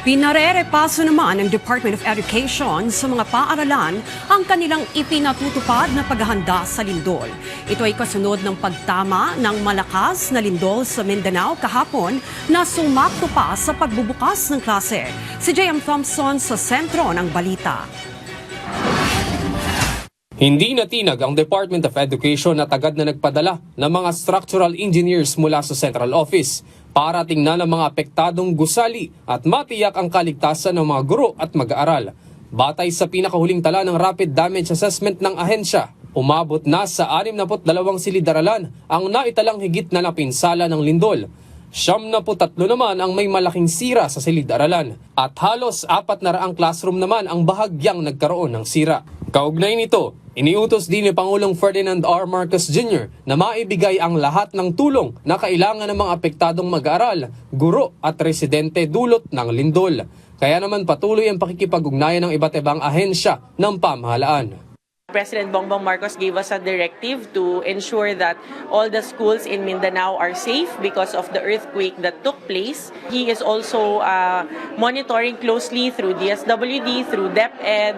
Pinarerepaso naman ng Department of Education sa mga paaralan ang kanilang ipinatutupad na paghahanda sa lindol. Ito ay kasunod ng pagtama ng malakas na lindol sa Mindanao kahapon na sumakto pa sa pagbubukas ng klase. Si J.M. Thompson sa sentro ng balita. Hindi natinag ang Department of Education at agad na nagpadala ng mga structural engineers mula sa Central Office para tingnan ang mga apektadong gusali at matiyak ang kaligtasan ng mga guro at mag-aaral. Batay sa pinakahuling tala ng Rapid Damage Assessment ng ahensya, umabot na sa 62 silid-aralan ang naitalang higit na napinsala ng lindol. 73 naman ang may malaking sira sa silid-aralan at halos 400 classroom naman ang bahagyang nagkaroon ng sira. Kaugnay nito, iniutos din ni Pangulong Ferdinand R. Marcos Jr. na maibigay ang lahat ng tulong na kailangan ng mga apektadong mag-aaral, guro at residente dulot ng lindol. Kaya naman patuloy ang pakikipag-ugnayan ng iba't ibang ahensya ng pamahalaan. President Bongbong Marcos gave us a directive to ensure that all the schools in Mindanao are safe because of the earthquake that took place. He is also monitoring closely through DSWD, through DepEd,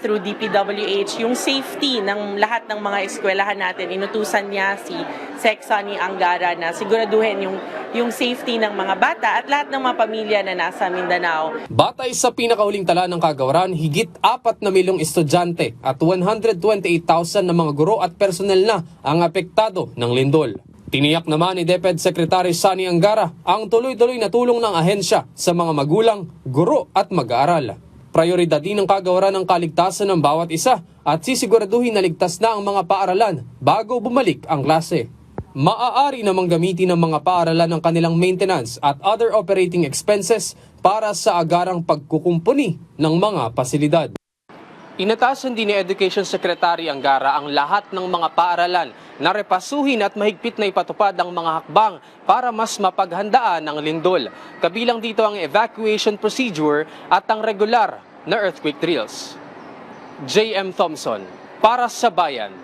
through DPWH, yung safety ng lahat ng mga eskwelahan natin. Inutusan niya si Sec. Sonny Angara na siguraduhin yung safety ng mga bata at lahat ng mga pamilya na nasa Mindanao. Batay sa pinakahuling tala ng kagawaran, higit 4 na milyong estudyante at 128,000 na mga guro at personel na ang apektado ng lindol. Tiniyak naman ni DepEd Secretary Sonny Angara ang tuloy-tuloy na tulong ng ahensya sa mga magulang, guro at mag-aaral. Prioridad din ng kagawaran ng kaligtasan ng bawat isa at sisiguraduhin na ligtas na ang mga paaralan bago bumalik ang klase. Maaari namang gamitin ng mga paaralan ng kanilang maintenance at other operating expenses para sa agarang pagkukumpuni ng mga pasilidad. Inatasan din ni Education Secretary Angara ang lahat ng mga paaralan na repasuhin at mahigpit na ipatupad ang mga hakbang para mas mapaghandaan ang lindol. Kabilang dito ang evacuation procedure at ang regular na earthquake drills. J.M. Thompson, para sa Bayan.